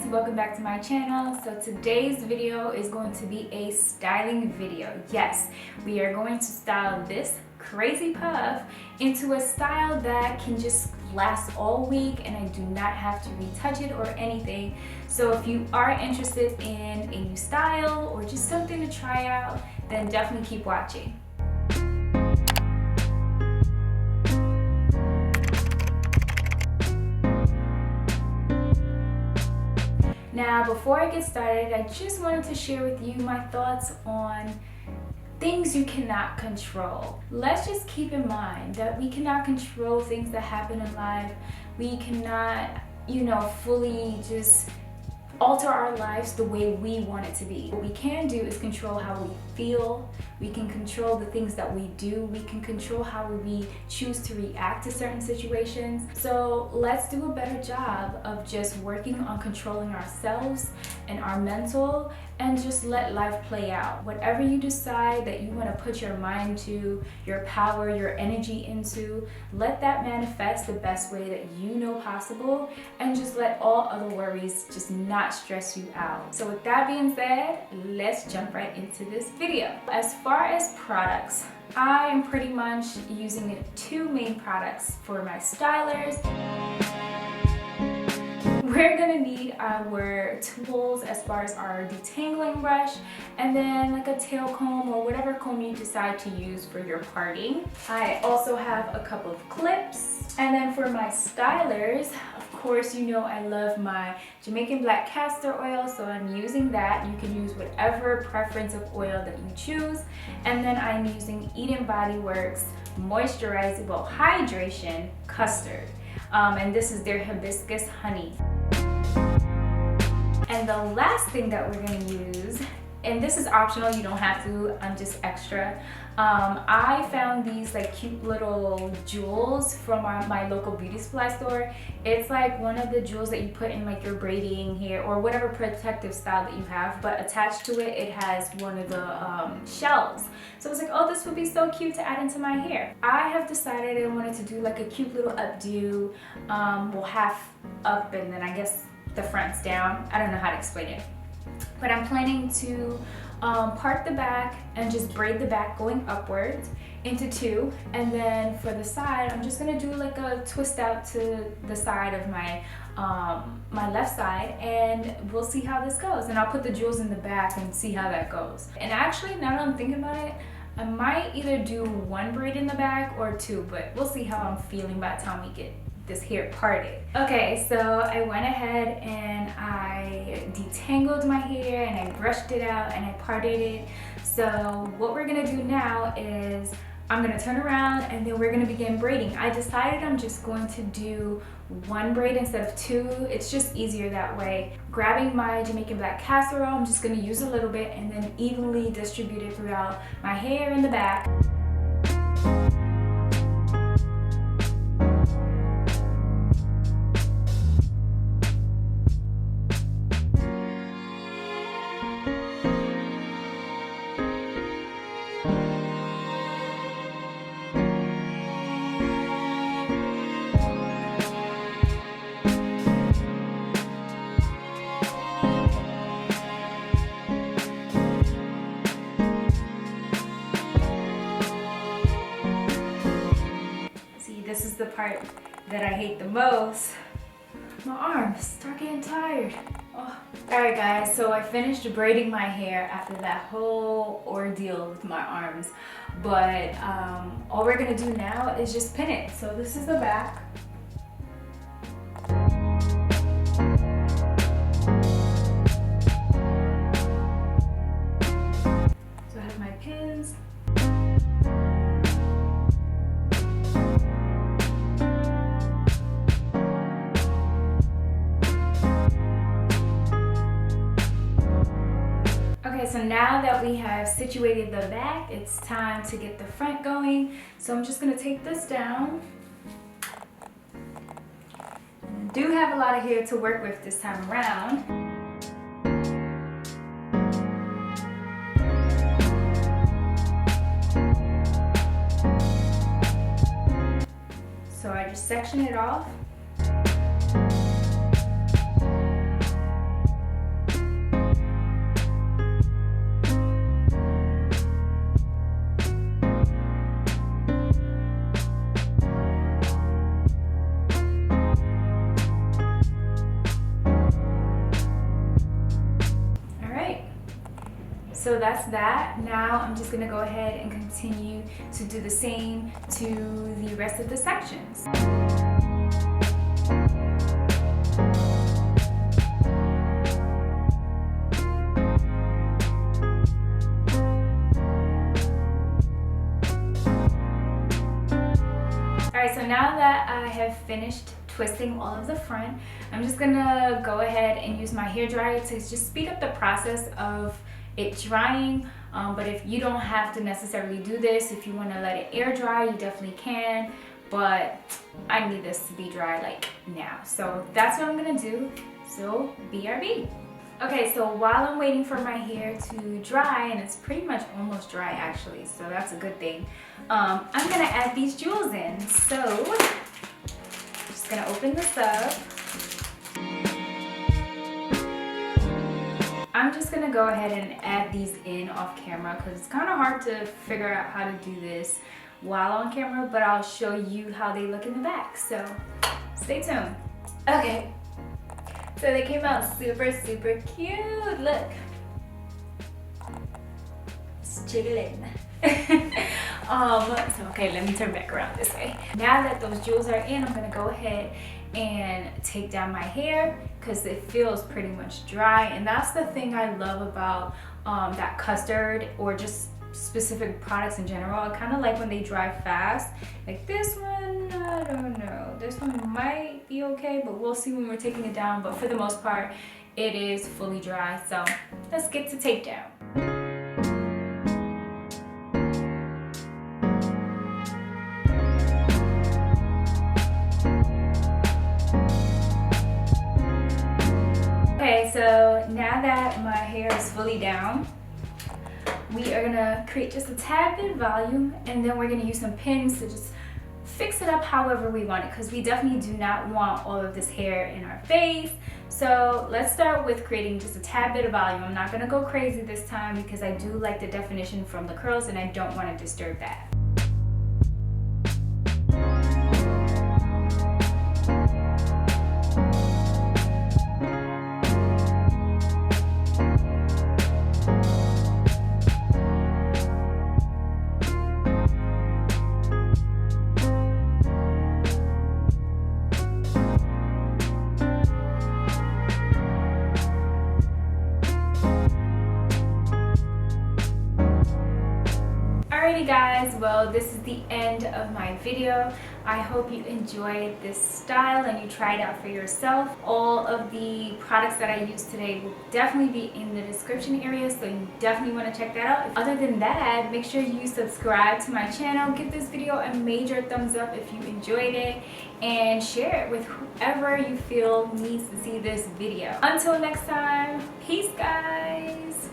welcome back to my channel. So today's video is going to be a styling video. Yes, we are going to style this crazy puff into a style that can just last all week and I do not have to retouch it or anything. So if you are interested in a new style or just something to try out, then definitely keep watching. Now, before I get started, I just wanted to share with you my thoughts on things you cannot control. Let's just keep in mind that we cannot control things that happen in life. We cannot, fully just alter our lives the way we want it to be. What we can do is control how we feel. We can control the things that we do. We can control how we choose to react to certain situations. So let's do a better job of just working on controlling ourselves and our mental and just let life play out. Whatever you decide that you want to put your mind to, your power, your energy into, let that manifest the best way that you know possible, and just let all other worries just not stress you out. So with that being said, let's jump right into this video. As far as products, I am pretty much using two main products for my stylers. We're gonna need our tools as far as our detangling brush and then like a tail comb or whatever comb you decide to use for your parting. I also have a couple of clips, and then for my stylers, of course, I love my Jamaican black castor oil, so I'm using that. You can use whatever preference of oil that you choose. And then I'm using Eden Body Works moisturizable hydration custard. And this is their hibiscus honey. And the last thing that we're going to use, and this is optional, you don't have to, I'm just extra. I found these like cute little jewels from my local beauty supply store. It's like one of the jewels that you put in like your braiding hair or whatever protective style that you have, but attached to it, it has one of the shells. So I was like, oh, this would be so cute to add into my hair. I have decided I wanted to do like a cute little updo, well, half up and then I guess the front's down. I don't know how to explain it. But I'm planning to part the back and just braid the back going upwards into two, and then for the side I'm just gonna do like a twist out to the side of my my left side, and we'll see how this goes. And I'll put the jewels in the back and see how that goes. And actually, now that I'm thinking about it, I might either do one braid in the back or two, but we'll see how I'm feeling by the time we get this hair parted. Okay, so I went ahead and I detangled my hair and I brushed it out and I parted it. So what we're gonna do now is I'm gonna turn around and then we're gonna begin braiding. I decided I'm just going to do one braid instead of two. It's just easier that way. Grabbing my Jamaican black castor oil, I'm just gonna use a little bit and then evenly distribute it throughout my hair in the back. This is the part that I hate the most. My arms start getting tired. Oh. Alright guys, so I finished braiding my hair after that whole ordeal with my arms. But all we're gonna do now is just pin it. So this is the back. So I have my pins. So now that we have situated the back, it's time to get the front going. So I'm just gonna take this down. I do have a lot of hair to work with this time around. So I just section it off. So that's that. Now I'm just gonna go ahead and continue to do the same to the rest of the sections. Alright, so now that I have finished twisting all of the front, I'm just gonna go ahead and use my hair dryer to just speed up the process of it drying. But if you don't have to necessarily do this, if you want to let it air dry, you definitely can, but I need this to be dry like now, so that's what I'm gonna do. So BRB. Okay, so while I'm waiting for my hair to dry, and it's pretty much almost dry actually, so that's a good thing, I'm gonna add these jewels in. So I'm just gonna open this up. I'm just gonna go ahead and add these in off camera because it's kind of hard to figure out how to do this while on camera, but I'll show you how they look in the back, so stay tuned. Okay, so they came out super cute. Look, it's jiggling. So okay, let me turn back around this way. Now that those jewels are in, I'm gonna go ahead and take down my hair because it feels pretty much dry, and that's the thing I love about that Custard, or just specific products in general. I kind of like when they dry fast. Like this one, I don't know, this one might be okay, but we'll see when we're taking it down. But for the most part, it is fully dry. So let's get to take down. Okay, so now that my hair is fully down, we are gonna create just a tad bit of volume, and then we're gonna use some pins to just fix it up however we want it, because we definitely do not want all of this hair in our face. So let's start with creating just a tad bit of volume. I'm not gonna go crazy this time because I do like the definition from the curls and I don't want to disturb that. Alrighty guys, well this is the end of my video. I hope you enjoyed this style and you tried it out for yourself. All of the products that I used today will definitely be in the description area, so you definitely want to check that out. Other than that, make sure you subscribe to my channel, give this video a major thumbs up if you enjoyed it, and share it with whoever you feel needs to see this video. Until next time, peace guys!